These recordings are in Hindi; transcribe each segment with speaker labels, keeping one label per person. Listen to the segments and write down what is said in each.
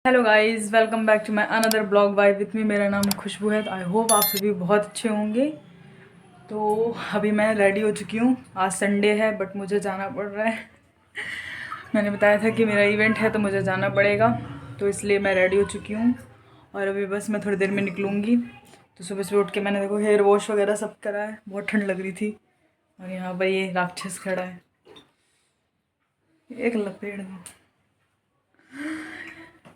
Speaker 1: Hello guys, welcome back to my another blog by with me. मेरा नाम खुशबू है। आई होप आप सभी बहुत अच्छे होंगे। तो अभी मैं रेडी हो चुकी हूँ। आज संडे है बट मुझे जाना पड़ रहा है। मैंने बताया था कि मेरा इवेंट है तो मुझे जाना पड़ेगा, तो इसलिए मैं रेडी हो चुकी हूँ। और अभी बस मैं थोड़ी देर में निकलूँगी। तो सुबह सुबह उठ के मैंने देखो हेयर वॉश वगैरह सब करा है, बहुत ठंड लग रही थी। और यहाँ पर ये राक्षस खड़ा है, एक लपेड़ दो।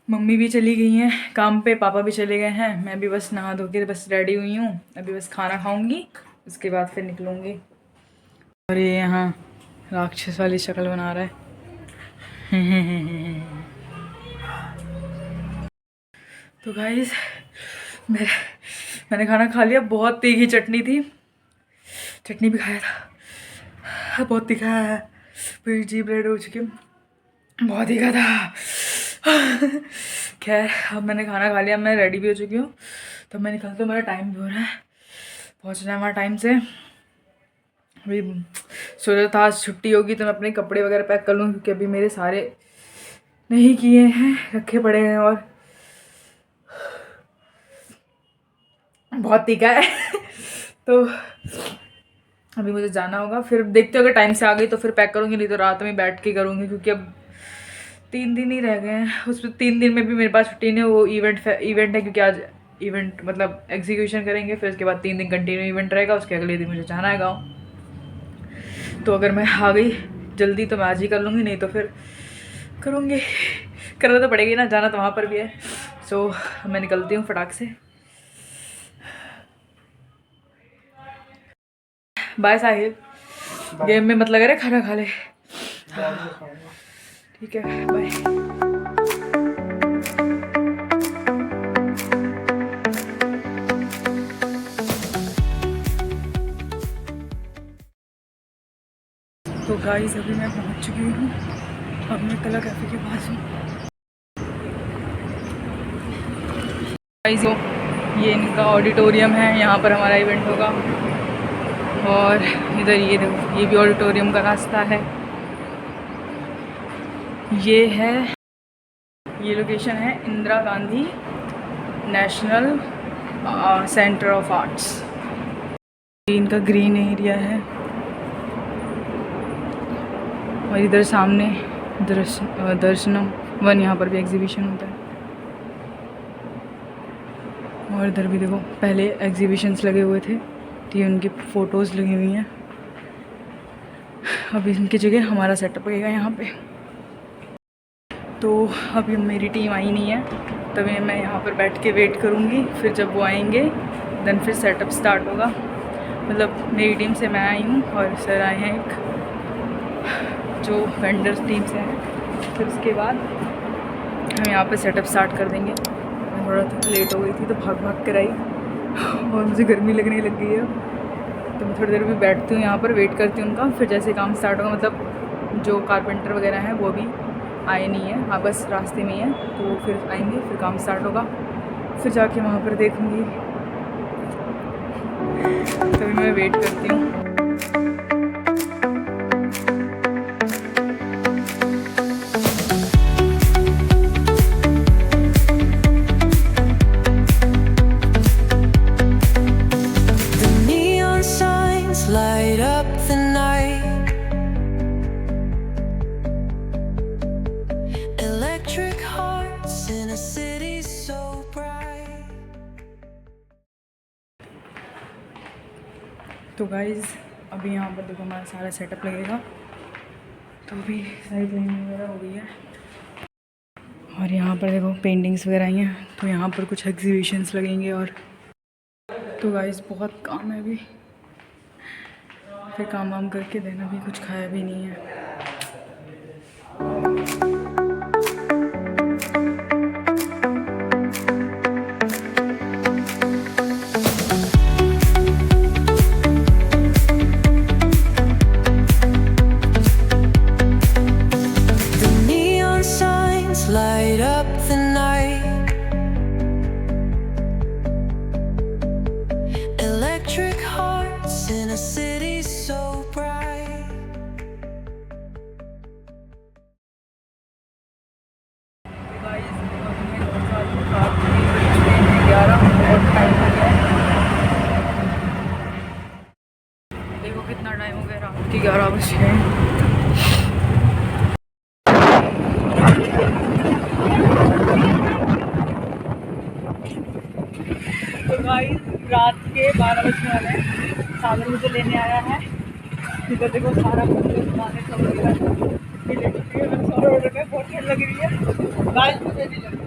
Speaker 1: मम्मी भी चली गई हैं काम पे, पापा भी चले गए हैं। मैं भी बस नहा धो के बस रेडी हुई हूँ। अभी बस खाना खाऊंगी, उसके बाद फिर निकलूँगी। और ये यहाँ राक्षस वाली शक्ल बना रहा है। तो गाइस मैंने खाना खा लिया। बहुत तीखी चटनी थी, चटनी भी खाया था, बहुत तीखा है। फिर जीभ रेड हो चुकी, बहुत तीखा था। खैर अब मैंने खाना खा लिया, मैं रेडी भी हो चुकी हूँ। तो मैं निकलती हूँ, मेरा टाइम भी हो रहा है, पहुँचना है हमारा टाइम से। अभी सोचा था आज छुट्टी होगी तो मैं अपने कपड़े वगैरह पैक कर लूँ, क्योंकि अभी मेरे सारे नहीं किए हैं, रखे पड़े हैं और बहुत तीखा है। तो अभी मुझे जाना होगा। फिर देखते हो अगर टाइम से आ गई तो फिर पैक करूँगी, नहीं तो रात में बैठ के करूँगी, क्योंकि अब 3 दिन ही रह गए हैं। उसमें 3 दिन में भी मेरे पास छुट्टी नहीं है। वो इवेंट है, क्योंकि आज इवेंट मतलब एग्जीक्यूशन करेंगे, फिर उसके बाद 3 दिन कंटिन्यू इवेंट रहेगा। उसके अगले दिन मुझे जाना है गाँव। तो अगर मैं आ गई जल्दी तो मैं आज ही कर लूँगी, नहीं तो फिर करूँगी। करना तो पड़ेगी ना, जाना तो वहाँ पर भी है। सो मैं निकलती हूँ फटाक से। बाय साहिल, गेम में मत लगा रहे, खाना खा ले। ठीक है, बाय। तो गाइस अभी मैं पहुंच चुकी हूँ। अब मैं कला कैफे के पास हूँ। गाइस ये इनका ऑडिटोरियम है, यहाँ पर हमारा इवेंट होगा। और इधर ये देखो, ये भी ऑडिटोरियम का रास्ता है। ये लोकेशन है Indira Gandhi national centre of arts. इनका ग्रीन एरिया है। और इधर सामने दर्शनम वन, यहाँ पर भी एग्जीबिशन होता है। और इधर भी देखो, पहले एग्जीबिशंस लगे हुए थे तो ये उनकी फ़ोटोज़ लगी हुई हैं। अभी इनकी जगह हमारा सेटअप लगेगा यहाँ पे। तो अभी मेरी टीम आई नहीं है, तभी मैं यहाँ पर बैठ के वेट करूँगी। फिर जब वो आएंगे देन फिर सेटअप स्टार्ट होगा। मतलब मेरी टीम से मैं आई हूँ और सर आए हैं एक, जो वेंडर्स टीम से हैं। फिर उसके बाद हम यहाँ पे सेटअप स्टार्ट कर देंगे। मैं थोड़ा लेट हो गई थी तो भाग कर आई और मुझे गर्मी लगने लग गई है। तो मैं थोड़ी देर भी बैठती हूँ यहाँ पर, वेट करती हूँ उनका। फिर जैसे काम स्टार्ट होगा, मतलब जो कारपेंटर वगैरह हैं वो भी आए नहीं हैं, हाँ बस रास्ते में ही हैं, तो फिर आएंगे, फिर काम स्टार्ट होगा। फिर जाके वहाँ पर देखूँगी। तभी मैं वेट करती हूँ।
Speaker 2: Light up the night, electric hearts in a city so bright.
Speaker 1: तो गाइज़ अभी यहाँ पर देखो हमारा सारा सेटअप लगेगा। तो अभी सारी प्लानिंग वगैरह हो गई है। और यहाँ पर देखो पेंटिंग्स वगैरह आई हैं, तो यहाँ पर कुछ एग्जीबिशंस लगेंगे। और तो गाइज़ बहुत काम है अभी। फिर काम वाम करके देना, भी कुछ खाया भी नहीं है।
Speaker 2: The neon signs light up the night, electric hearts in a city so bright.
Speaker 1: Guys रात के 11 बज गए हैं। तो गाइस रात के 12 बजने वाले हैं। सागर मुझे लेने आया है। इधर देखो सारा दुकानें सब ऑर्डर में बहुत ठंड लग रही है। गाइस मुझे नहीं लग रही,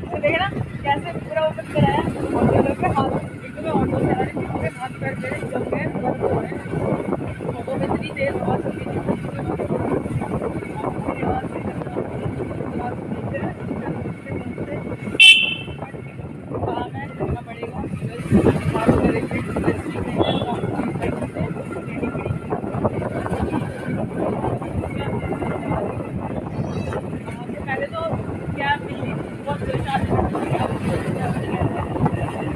Speaker 1: तो देखना कैसे पूरा ओपन कराया ऑटो पे। हाथ एकदम ऑटो से आ रही थी, हाथ पैर मेरे जम गए, दर्द हो रहे हैं। ऑटो में इतनी तेज आवाज़ हो रही थी। काम है, करना पड़ेगा। पहले तो कैब मिली, बहुत परेशान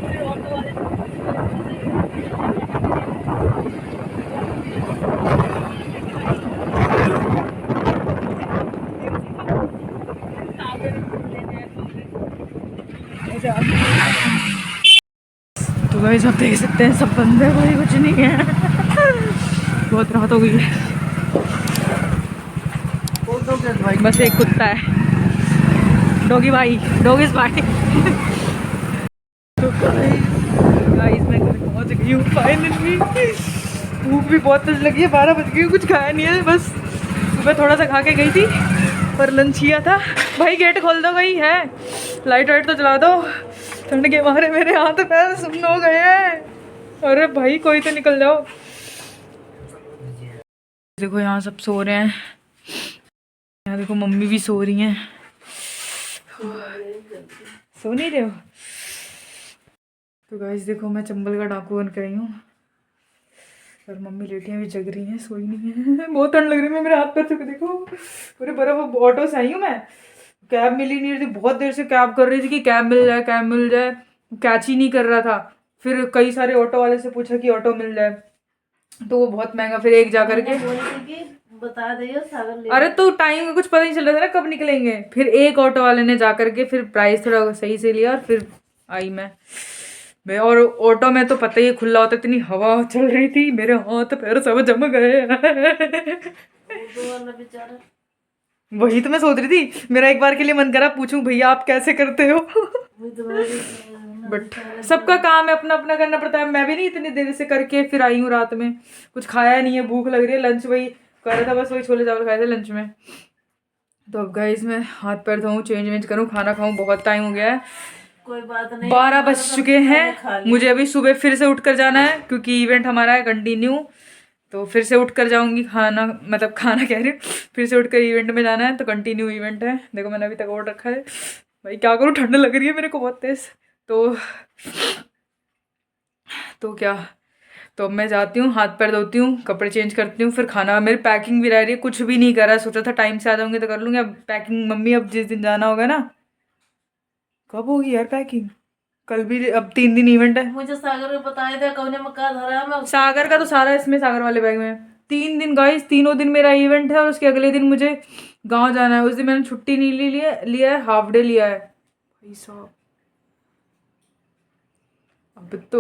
Speaker 1: फिर ऑटो वाले तो गाइस आप देख सकते हैं सब बंद है, कोई कुछ नहीं है। बहुत रात हो गई है। बस एक कुत्ता है, डॉगी भाई, डॉगिस भाई। तो गाइस मैं घर पहुंच गई हूँ फाइनली। भूख भी बहुत तेज लगी है, 12 बज गई, कुछ खाया नहीं है। बस सुबह थोड़ा सा खा के गई थी, पर लंच किया था। भाई गेट खोल दो भाई, है लाइट वाइट तो जला दो, ठंड के मारे मेरे हाथ पैर सुन्न हो गए हैं। अरे भाई कोई तो निकल जाओ। देखो यहाँ सब सो रहे हैं, यहाँ देखो मम्मी भी सो रही हैं। सो नहीं रहे हो? तो गाइस देखो मैं चंबल का डाकू बन कर आई हूँ और मम्मी लेटियाँ भी जग रही हैं, सोई नहीं है। बहुत ठंड लग रही है, मेरे हाथ पैर से देखो पूरे बर्फ। ऑटो से आई हूँ मैं, कैब मिली नहीं रही थी, बहुत देर से कैब कर रही थी कि कैब मिल जाए, कैब मिल जाए, कैच ही नहीं कर रहा था। फिर कई सारे ऑटो वाले से पूछा कि ऑटो मिल जाए, तो वो बहुत महंगा। फिर एक जा करके
Speaker 3: बता दियो सागर ले।
Speaker 1: अरे तो टाइम का कुछ पता नहीं चल रहा था ना कब निकलेंगे। फिर एक ऑटो वाले ने जा करके फिर प्राइस थोड़ा सही से लिया और फिर आई मैं। और ऑटो में तो पता ही खुला होता, इतनी हवा चल रही थी, मेरे हाथ पैर सब जम गए।
Speaker 3: बेचारा
Speaker 1: वही तो मैं सोच रही थी, मेरा एक बार के लिए मन करा पूछूं भैया आप कैसे करते हो। बट सबका काम है, अपना अपना करना पड़ता है। मैं भी नहीं इतनी देर से करके फिर आई हूँ। रात में कुछ खाया नहीं है, भूख लग रही है। लंच वही कर रहा था, बस वही छोले चावल खाए थे लंच में। तो अब गाइस मैं हाथ पैर धोऊं, चेंज वेंज करूँ, खाना खाऊं, बहुत टाइम हो गया है।
Speaker 3: कोई बात नहीं,
Speaker 1: 12 बज चुके हैं। मुझे अभी सुबह फिर से उठ कर जाना है क्योंकि इवेंट हमारा है कंटिन्यू। तो फिर से उठ कर जाऊंगी, खाना मतलब खाना कह रही हूँ, फिर से उठ कर इवेंट में जाना है। तो कंटिन्यू इवेंट है। देखो मैंने अभी तक ऑर्डर रखा है। भाई क्या करूँ, ठंड लग रही है मेरे को बहुत तेज। तो क्या, तो अब मैं जाती हूँ, हाथ पैर धोती हूँ, कपड़े चेंज करती हूँ, फिर खाना। मेरी पैकिंग भी रह रही है, कुछ भी नहीं करा। सोचा था टाइम से आ जाऊंगी तो कर लूँगी। अब पैकिंग मम्मी, अब जिस दिन जाना होगा ना, कब होगी यार पैकिंग? कल भी, अब 3 दिन इवेंट है।
Speaker 3: मुझे सागर ने बताया था कौन मक्का धरा मैं
Speaker 1: सागर का तो सारा इसमें, सागर वाले बैग में 3 दिन गाइस, तीनों दिन मेरा इवेंट है और उसके अगले दिन मुझे गांव जाना है। उस दिन मैंने छुट्टी नहीं लिया है, हाफ डे लिया है। भाई साहब अब तो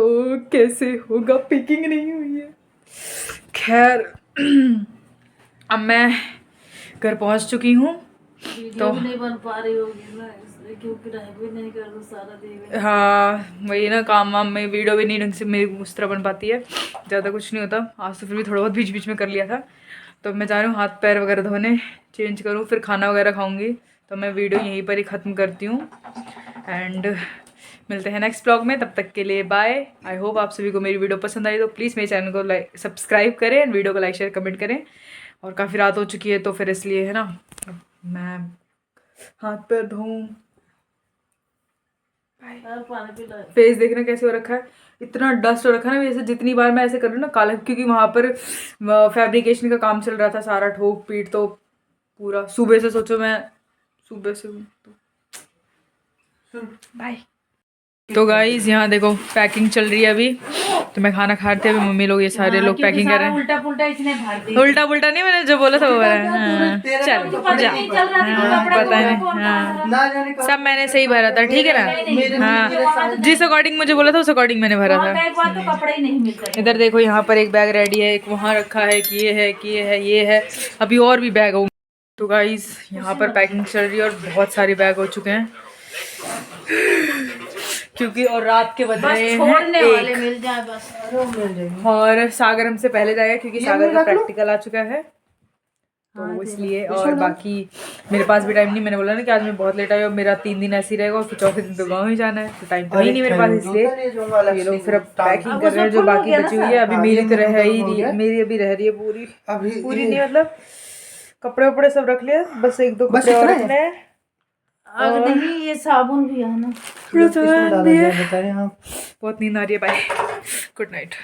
Speaker 1: कैसे होगा, पैकिंग नहीं हुई है। खैर अब मैं घर पहुंच चुकी हूँ।
Speaker 3: तो नहीं बन पा रही होगी ना, इसलिए क्योंकि भी नहीं कर दो सारा दिन।
Speaker 1: हाँ वही ना, काम वाम में वीडियो भी नहीं ढंग से मेरी उस तरह बन पाती है, ज़्यादा कुछ नहीं होता। आज तो फिर भी थोड़ा बहुत बीच बीच में कर लिया था। तो मैं जा रही हूँ हाथ पैर वगैरह धोने, चेंज करूँ, फिर खाना वगैरह खाऊंगी। तो मैं वीडियो यहीं पर ही ख़त्म करती हूँ एंड मिलते हैं नेक्स्ट ब्लॉग में। तब तक के लिए बाय। आई होप आप सभी को मेरी वीडियो पसंद आई। तो प्लीज़ मेरे चैनल को सब्सक्राइब करें एंड वीडियो को लाइक शेयर कमेंट करें। और काफ़ी रात हो चुकी है तो फिर इसलिए है ना, मैं हाथ पैर धोऊँ। फेस देखना कैसे हो रखा है, इतना डस्ट हो रखा है ना वैसे। जितनी बार मैं ऐसे कर रही हूँ ना काला, क्योंकि वहाँ पर फैब्रिकेशन का काम चल रहा था, सारा ठोक पीट। तो पूरा सुबह से सोचो मैं, सुबह से बाय। तो गाइस यहाँ देखो पैकिंग चल रही है अभी। तो मैं खाना खाते अभी मम्मी लोग ये सारे लोग पैकिंग कर रहे हैं।
Speaker 3: उल्टा पुल्टा इसने भर दी।
Speaker 1: उल्टा पुल्टा नहीं, मैंने जो बोला था वो भरा है। हाँ, चल जा। हाँ, पता नहीं। हाँ, सब मैंने सही भरा था, ठीक है ना। हाँ, जिस अकॉर्डिंग मुझे बोला था उस अकॉर्डिंग मैंने भरा था।
Speaker 3: एक बार तो कपड़े ही नहीं मिलते।
Speaker 1: इधर देखो यहाँ पर एक बैग रेडी है, एक वहाँ रखा है कि ये है कि ये है, ये है। अभी और भी बैग होंगे। तो गाइस यहाँ पर पैकिंग चल रही है और बहुत सारे बैग हो चुके हैं क्योंकि और रात के बज रहे हैं
Speaker 3: छोड़ने वाले
Speaker 1: 1।
Speaker 3: मिल जाए बस।
Speaker 1: और सागर हमसे पहले जाएगा क्योंकि सागर का प्रैक्टिकल आ चुका है तो इसलिए। और बाकी मेरे पास भी टाइम नहीं, मैंने बोला ना कि आज मैं बहुत लेट आई और मेरा 3 दिन ऐसे ही रहेगा और फिर चौथे दिन तो गाँव ही जाना है, तो टाइम तो ही नहीं मेरे पास, इसलिए ये लोग फिर अब पैकिंग कर रहे हैं जो बाकी बची हुई है। अभी मेरी तो रह ही रही है, मेरी अभी रह रही है पूरी नहीं, मतलब कपड़े वपड़े सब रख लिया, बस 1-2 कपड़े और रखने हैं।
Speaker 3: अब नहीं ये साबुन भी है ना।
Speaker 1: बहुत नींद आ रही है, बाय, गुड नाइट।